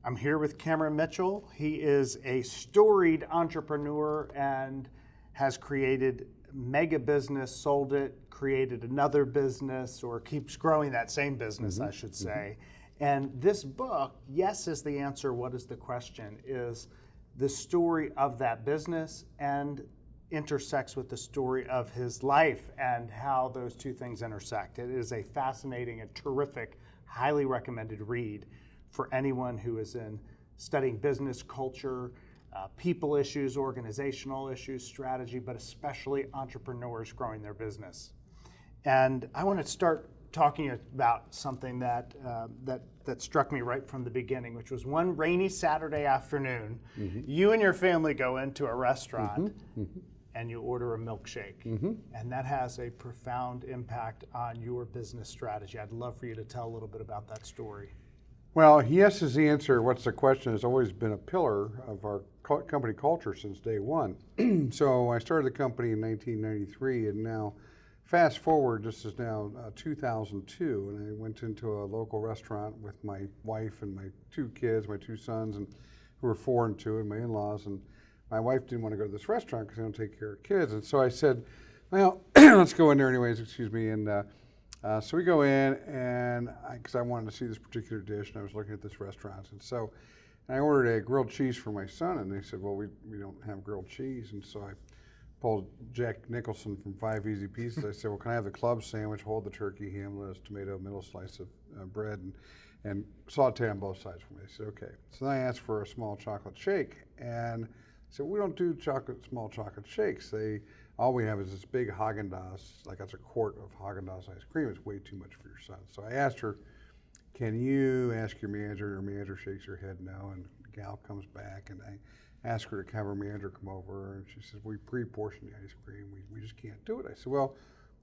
I'm here with Cameron Mitchell. He is a storied entrepreneur and has created mega business, sold it, created another business, or keeps growing that same business, I should say. And this book, Yes is the Answer, What is the Question, is the story of that business and intersects with the story of his life and how those two things intersect. It is a fascinating and terrific, highly recommended read for anyone who is in studying business culture, people issues, organizational issues, strategy, but especially entrepreneurs growing their business. And I want to start talking about something that struck me right from the beginning, which was one rainy Saturday afternoon. You and your family go into a restaurant and you order a milkshake. And that has a profound impact on your business strategy. I'd love for you to tell a little bit about that story. Well, yes is the answer. What's the question has always been a pillar of our company culture since day one. So I started the company in 1993, and now fast forward, this is now 2002, and I went into a local restaurant with my wife and my two kids, my two sons, and who were 4 and 2, and my in-laws. And my wife didn't want to go to this restaurant because they don't take care of kids. And so I said, well, let's go in there anyways, excuse me. And so we go in, and because I wanted to see this particular dish, and I was looking at this restaurant. And so I ordered a grilled cheese for my son, and they said, well, we don't have grilled cheese. And so I pulled Jack Nicholson from 5 Easy Pieces. I said, well, can I have the club sandwich, hold the turkey, ham, lettuce, tomato, middle slice of bread, and saute on both sides for me. I said, okay. So then I asked for a small chocolate shake, and I said, we don't do small chocolate shakes. All we have is this big Haagen-Dazs, like that's a quart of Haagen-Dazs ice cream. It's way too much for your son. So I asked her, can you ask your manager? Your manager shakes her head no, and the gal comes back, and I asked her to have her manager come over, and she says, we pre-portion the ice cream. We just can't do it. I said, well,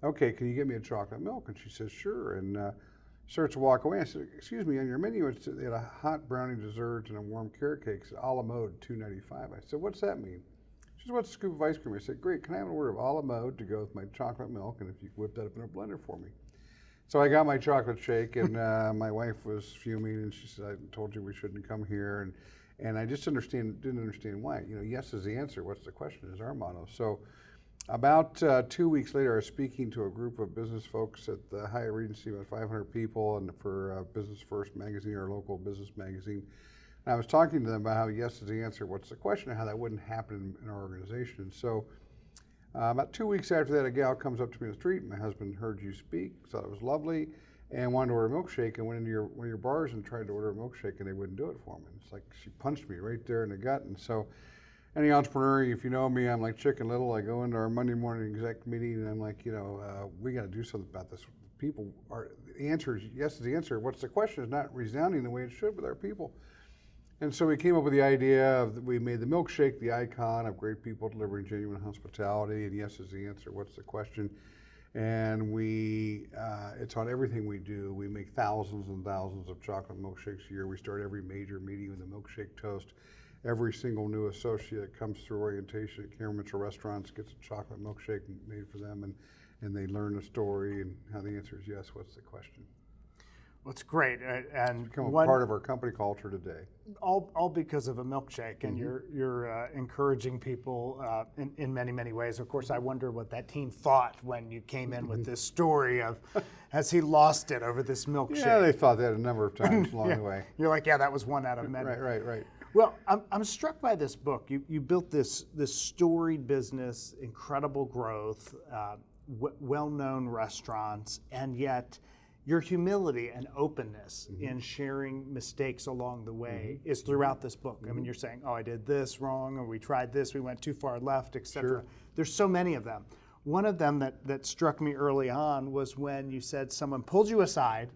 okay, can you get me a chocolate milk? And she says, sure. And starts to walk away. I said, excuse me, on your menu, they had a hot brownie dessert and a warm carrot cake, a la mode, $2.95. I said, what's that mean? She said, what's a scoop of ice cream? I said, great, can I have an order of a la mode to go with my chocolate milk, and if you whip that up in a blender for me. So I got my chocolate shake, and my wife was fuming, and she said, I told you we shouldn't come here. And I just didn't understand why. You know, yes is the answer, what's the question is our motto. So about 2 weeks later, I was speaking to a group of business folks at the Hyatt Regency, about 500 people, and for Business First magazine, our local business magazine. And I was talking to them about how yes is the answer, what's the question, and how that wouldn't happen in our organization. And so about 2 weeks after that, a gal comes up to me on the street. My husband heard you speak, thought it was lovely, and wanted to order a milkshake, and went into one of your bars and tried to order a milkshake, and they wouldn't do it for me. It's like she punched me right there in the gut. And so any entrepreneur, if you know me, I'm like Chicken Little. I go into our Monday morning exec meeting, and I'm like, we got to do something about this. The answer is yes is the answer. What's the question is not resounding the way it should with our people. And so we came up with the idea we made the milkshake the icon of great people delivering genuine hospitality, and yes is the answer. What's the question? And it's on everything we do. We make thousands and thousands of chocolate milkshakes a year. We start every major meeting with a milkshake toast. Every single new associate that comes through orientation at Cameron Mitchell Restaurants gets a chocolate milkshake made for them, and they learn the story and how the answer is yes. What's the question? Well, it's great, and it's become a part of our company culture today. All because of a milkshake, and you're encouraging people in many, many ways. Of course, I wonder what that team thought when you came in with this story of, has he lost it over this milkshake? Yeah, they thought that a number of times along the way. You're like, yeah, that was one out of many. Right. Well, I'm struck by this book. You built this storied business, incredible growth, well-known restaurants, and yet your humility and openness in sharing mistakes along the way is throughout this book. I mean, you're saying, oh, I did this wrong, or we tried this, we went too far left, etc. Sure. There's so many of them. One of them that struck me early on was when you said someone pulled you aside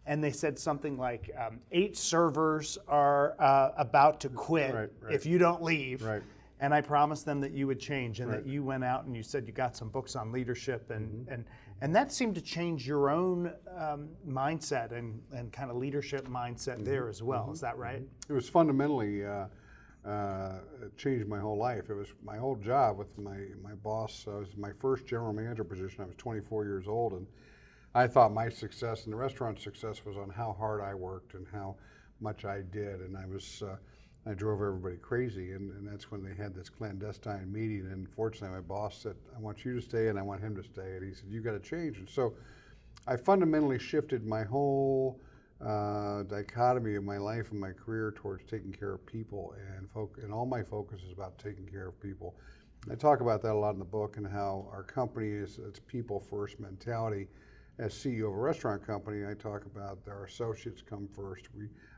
and they said something like, 8 servers are about to quit if you don't leave. Right. And I promised them that you would change, and that you went out and you said you got some books on leadership, and that seemed to change your own mindset and kind of leadership mindset there as well. Is that right? It was fundamentally it changed my whole life. It was my whole job with my boss. It was my first general manager position. I was 24 years old, and I thought my success and the restaurant's success was on how hard I worked and how much I did, and I drove everybody crazy, and that's when they had this clandestine meeting, and fortunately my boss said, I want you to stay and I want him to stay, and he said, you got to change. And so I fundamentally shifted my whole dichotomy of my life and my career towards taking care of people, and all my focus is about taking care of people. I talk about that a lot in the book, and how our company is, it's people first mentality. As CEO of a restaurant company, I talk about our associates come first.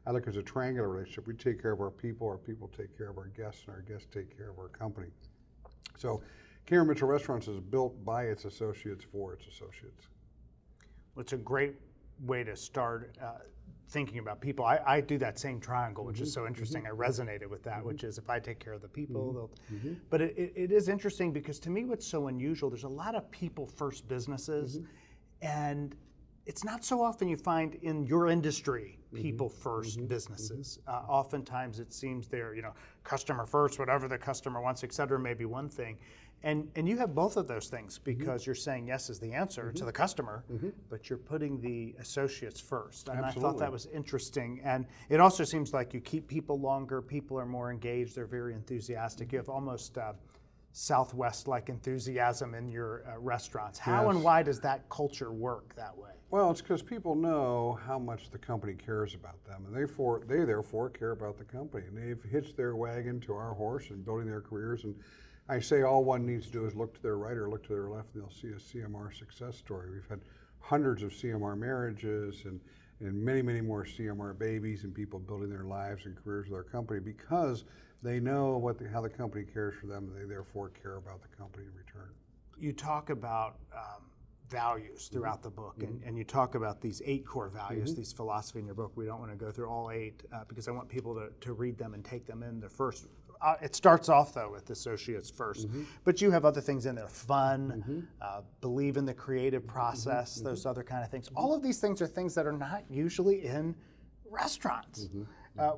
I look as a triangular relationship. We take care of our people take care of our guests, and our guests take care of our company. So Cameron Mitchell Restaurants is built by its associates for its associates. Well, it's a great way to start thinking about people. I do that same triangle, which is so interesting. I resonated with that, which is if I take care of the people, they'll. But it is interesting because to me what's so unusual, there's a lot of people first businesses, and it's not so often you find in your industry people first businesses. Oftentimes it seems they're, customer first, whatever the customer wants, et cetera, may be one thing. And you have both of those things because you're saying yes is the answer to the customer, but you're putting the associates first. And Absolutely. I thought that was interesting. And it also seems like you keep people longer, people are more engaged, they're very enthusiastic. You have almost Southwest-like enthusiasm in your restaurants. How and why does that culture work that way? Well, it's because people know how much the company cares about them, and they therefore care about the company, and they've hitched their wagon to our horse in building their careers. And I say all one needs to do is look to their right or look to their left, and they'll see a CMR success story. We've had hundreds of CMR marriages and many, many more CMR babies, and people building their lives and careers with our company because they know how the company cares for them, and they therefore care about the company in return. You talk about values throughout the book, and you talk about these 8 core values, these philosophy in your book. We don't want to go through all 8 because I want people to read them and take them in. The first, it starts off though with associates first, but you have other things in there: fun, believe in the creative process, those other kind of things. All of these things are things that are not usually in restaurants.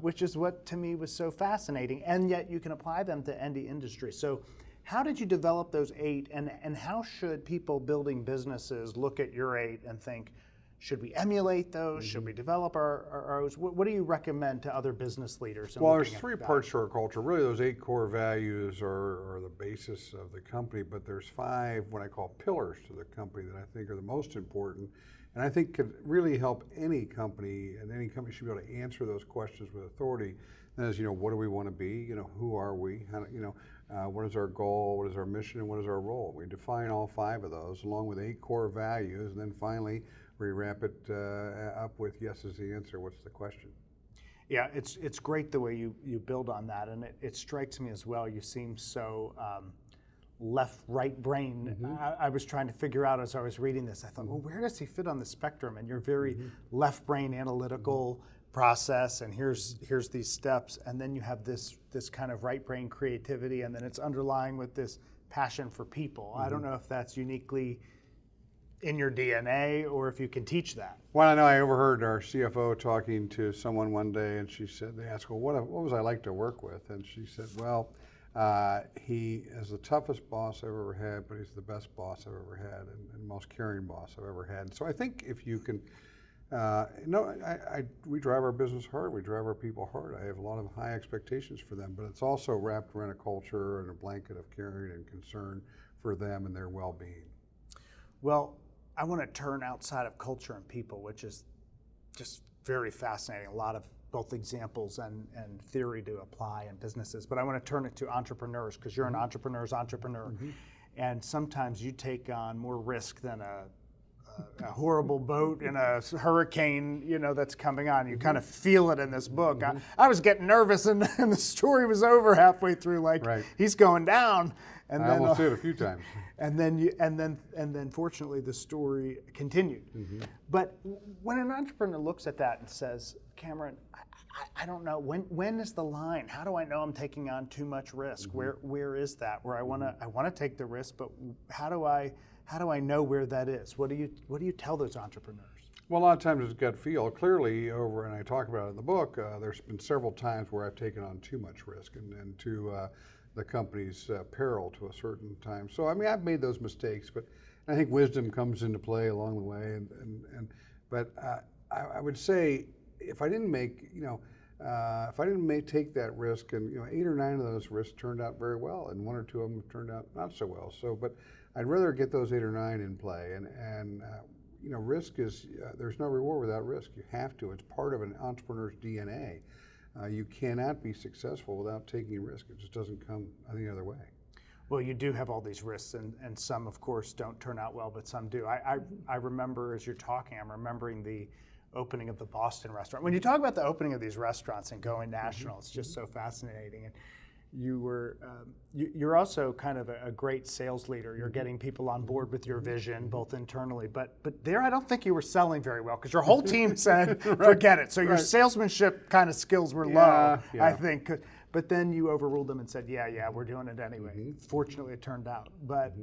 Which is what to me was so fascinating, and yet you can apply them to any industry. So how did you develop those 8, and how should people building businesses look at your 8 and think, should we emulate those? Should we develop our own? What do you recommend to other business leaders? Well, there's 3 parts to our culture. Really, those 8 core values are the basis of the company, but there's 5 what I call pillars to the company that I think are the most important, and I think could really help any company, and any company should be able to answer those questions with authority. And that is, what do we want to be? Who are we? What is our goal? What is our mission? And what is our role? We define all 5 of those along with 8 core values, and then finally we wrap it up with yes is the answer. What's the question? Yeah, it's great the way you build on that, and it strikes me as well. You seem so left-right brain. I was trying to figure out as I was reading this. I thought, well, where does he fit on the spectrum? And you're very left brain analytical process, and here's these steps, and then you have this kind of right brain creativity, and then it's underlying with this passion for people. I don't know if that's uniquely in your DNA or if you can teach that. Well, I know I overheard our CFO talking to someone one day, and they asked, well, what was I like to work with? And she said, well, he is the toughest boss I've ever had, but he's the best boss I've ever had, and most caring boss I've ever had. So I think if you can, we drive our business hard, we drive our people hard. I have a lot of high expectations for them, but it's also wrapped around a culture and a blanket of caring and concern for them and their well-being. Well, I want to turn outside of culture and people, which is just very fascinating. A lot of both examples and theory to apply in businesses. But I want to turn it to entrepreneurs, because you're an entrepreneur's entrepreneur. And sometimes you take on more risk than a horrible boat in a hurricane, that's coming on. You kind of feel it in this book. I was getting nervous, and the story was over halfway through. He's going down. And I almost did a few times. And then fortunately the story continued. But when an entrepreneur looks at that and says, Cameron, I don't know, when is the line? How do I know I'm taking on too much risk? Where is that? Where I want to take the risk, but how do I know where that is? What do you tell those entrepreneurs? Well, a lot of times it's gut feel. Clearly, and I talk about it in the book, there's been several times where I've taken on too much risk and to the company's peril to a certain time. So, I've made those mistakes, but I think wisdom comes into play along the way. But I would say, if I didn't make, if I didn't take that risk, and 8 or 9 of those risks turned out very well, and 1 or 2 of them turned out not so well. So, but I'd rather get those 8 or 9 in play. And risk is there's no reward without risk. You have to. It's part of an entrepreneur's DNA. You cannot be successful without taking risk. It just doesn't come any other way. Well, you do have all these risks, and some, of course, don't turn out well, but some do. I remember, as you're talking, I'm remembering the opening of the Boston restaurant. When you talk about the opening of these restaurants and going national, it's just so fascinating. And you're also kind of a great sales leader. You're getting people on board with your vision, both internally, but there I don't think you were selling very well, because your whole team said, forget it. So your salesmanship kind of skills were low, I think. But then you overruled them and said, yeah, we're doing it anyway. Fortunately, it turned out. But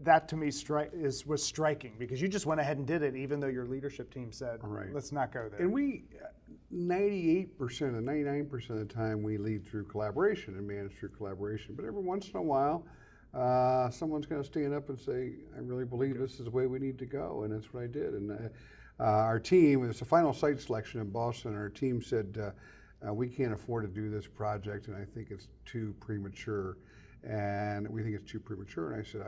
that to me was striking, because you just went ahead and did it, even though your leadership team said, let's not go there. And we, 98% and 99% of the time, we lead through collaboration and manage through collaboration. But every once in a while, someone's going to stand up and say, I really believe this is the way we need to go. And that's what I did. And our team, it was the final site selection in Boston, our team said, we can't afford to do this project, and I think it's too premature. And we think it's too premature. And I said,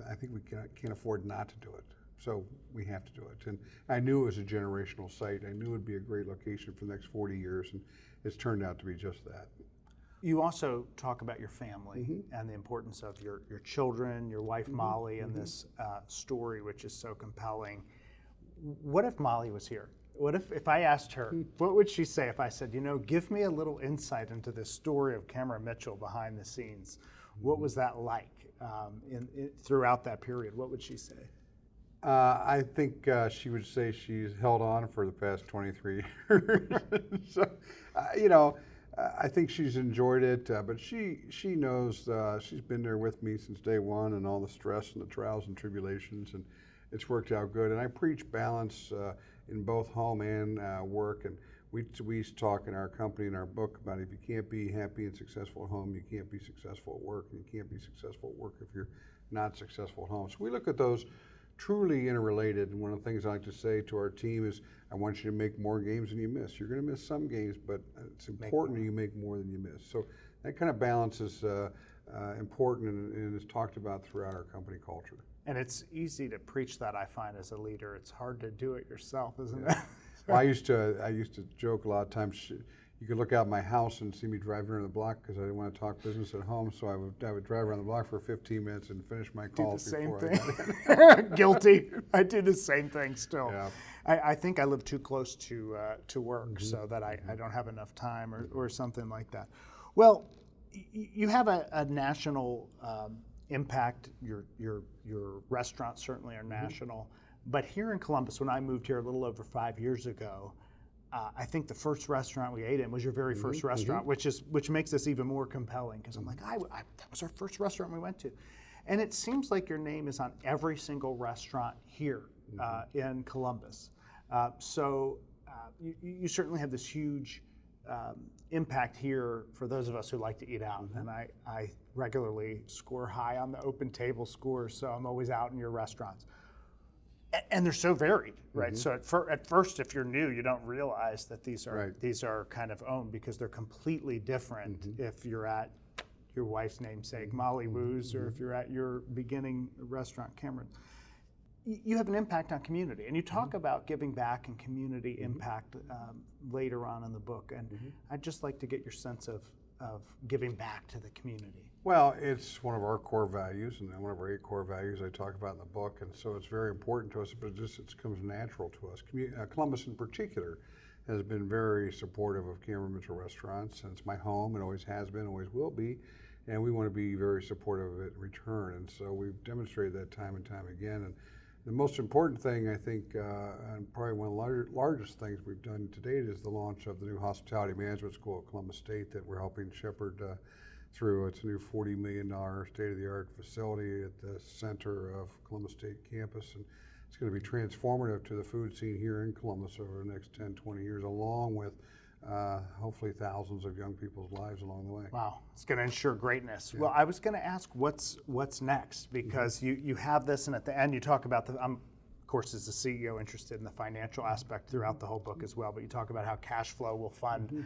I think we can't afford not to do it. So we have to do it. And I knew it was a generational site. I knew it would be a great location for the next 40 years, and it's turned out to be just that. You also talk about your family and the importance of your children, your wife Molly, and this story, which is so compelling. What if Molly was here? What if I asked her, what would she say if I said, give me a little insight into this story of Cameron Mitchell behind the scenes? What was that like throughout that period? What would she say? I think she would say she's held on for the past 23 years. So, I think she's enjoyed it, but she knows she's been there with me since day one, and all the stress and the trials and tribulations, and it's worked out good. And I preach balance in both home and work, and we talk in our company, in our book, about if you can't be happy and successful at home, you can't be successful at work, and you can't be successful at work if you're not successful at home. So we look at those truly interrelated, and one of the things I like to say to our team is, I want you to make more games than you miss. You're going to miss some games, but it's important that you make more than you miss. So that kind of balance is important and is talked about throughout our company culture. And it's easy to preach that, I find, as a leader. It's hard to do it yourself, isn't it? Well, I used to joke a lot of times. You could look out my house and see me driving around the block, because I didn't want to talk business at home. So I would drive around the block for 15 minutes and finish my calls before I got in. Guilty. I do the same thing still. Yeah. I think I live too close to work, so that I don't have enough time or something like that. Well, you have a national impact. Your restaurants certainly are national. But here in Columbus, when I moved here a little over 5 years ago, I think the first restaurant we ate in was your very first restaurant, which makes this even more compelling, because I'm like, that was our first restaurant we went to. And it seems like your name is on every single restaurant here in Columbus. So you certainly have this huge impact here for those of us who like to eat out. And I regularly score high on the open table scores, so I'm always out in your restaurants. And they're so varied, right? So at first, if you're new, you don't realize that these are kind of owned, because they're completely different if you're at your wife's namesake, Molly Woo's, or if you're at your beginning restaurant, Cameron. You have an impact on community, and you talk about giving back and community impact later on in the book. And I'd just like to get your sense of giving back to the community. Well, it's one of our core values, and one of our 8 core values I talk about in the book, and so it's very important to us, but it comes natural to us. Columbus in particular has been very supportive of Cameron Mitchell Restaurants, and it's my home. It always has been, always will be, and we want to be very supportive of it in return. And so we've demonstrated that time and time again. And the most important thing, I think, and probably one of the largest things we've done to date, is the launch of the new Hospitality Management School at Columbus State that we're helping shepherd through. It's a new $40 million state-of-the-art facility at the center of Columbus State campus, and it's going to be transformative to the food scene here in Columbus over the next 10, 20 years, along with hopefully thousands of young people's lives along the way. Wow, it's going to ensure greatness. Yeah. Well, I was going to ask what's next, because you have this, and at the end you talk about I'm course, as the CEO, interested in the financial aspect throughout the whole book as well. But you talk about how cash flow will fund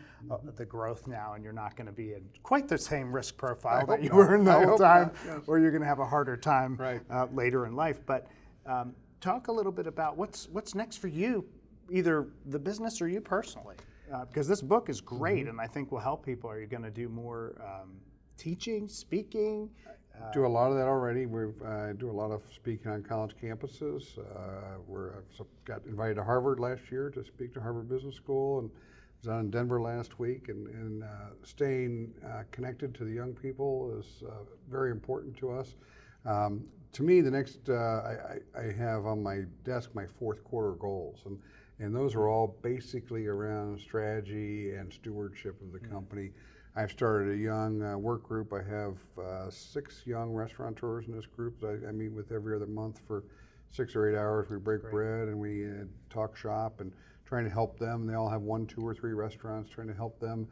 the growth now, and you're not going to be in quite the same risk profile that you were in the whole time, or you're going to have a harder time later in life. But talk a little bit about what's next for you, either the business or you personally, because this book is great, and I think will help people. Are you going to do more teaching, speaking? Do a lot of that already. I do a lot of speaking on college campuses. I got invited to Harvard last year to speak to Harvard Business School, and was out in Denver last week. And staying connected to the young people is very important to us. To me, the next I have on my desk my fourth quarter goals, and those are all basically around strategy and stewardship of the company. I've started a young work group. I have 6 young restaurateurs in this group that I meet with every other month for 6 or 8 hours. We break bread and we talk shop and trying to help them. They all have 1, 2, or 3 restaurants, trying to help them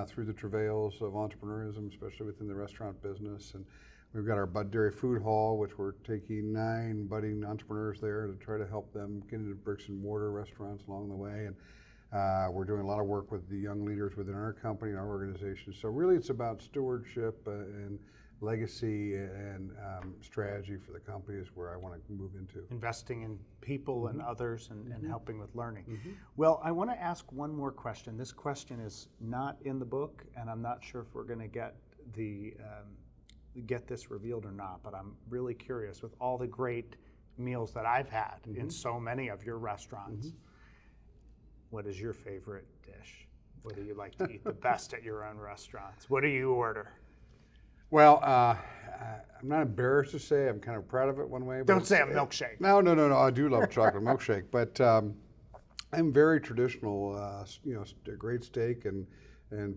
through the travails of entrepreneurism, especially within the restaurant business. And we've got our Bud Dairy Food Hall, which we're taking 9 budding entrepreneurs there to try to help them get into bricks and mortar restaurants along the way. And we're doing a lot of work with the young leaders within our company and our organization. So really it's about stewardship and legacy and strategy for the company is where I want to move into. Investing in people and others and helping with learning. Well, I want to ask one more question. This question is not in the book, and I'm not sure if we're going to get this revealed or not, but I'm really curious with all the great meals that I've had in so many of your restaurants. What is your favorite dish? What do you like to eat the best at your own restaurants? What do you order? Well, I'm not embarrassed to say. I'm kind of proud of it one way. Don't say a milkshake. No. I do love chocolate milkshake, but I'm very traditional. A great steak and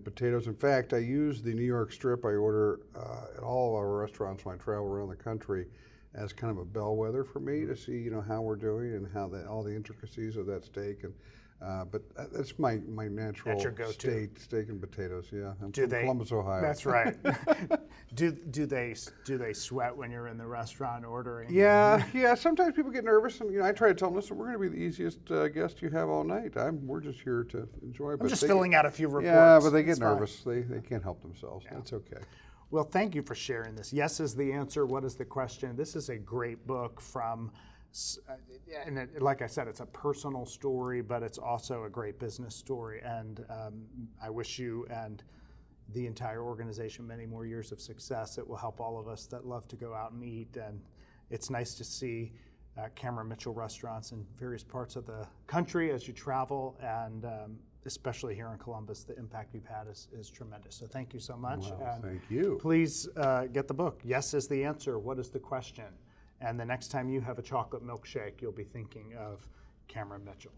potatoes. In fact, I use the New York strip I order at all of our restaurants when I travel around the country as kind of a bellwether for me to see how we're doing and how all the intricacies of that steak. And but that's my natural That's your go-to. Steak and potatoes. Yeah, I'm from Columbus, Ohio. That's right. do they sweat when you're in the restaurant ordering? Yeah. Sometimes people get nervous, and I try to tell them, listen, we're going to be the easiest guest you have all night. We're just here to enjoy. I'm just filling out a few reports. Yeah, but they get nervous. They can't help themselves. Yeah. That's okay. Well, thank you for sharing this. Yes is the answer. What is the question? This is a great book from. And like I said, it's a personal story, but it's also a great business story. And I wish you and the entire organization many more years of success. It will help all of us that love to go out and eat. And it's nice to see Cameron Mitchell restaurants in various parts of the country as you travel. And especially here in Columbus, the impact you've had is tremendous. So thank you so much. Well, thank you. Please get the book. Yes is the answer. What is the question? And the next time you have a chocolate milkshake, you'll be thinking of Cameron Mitchell.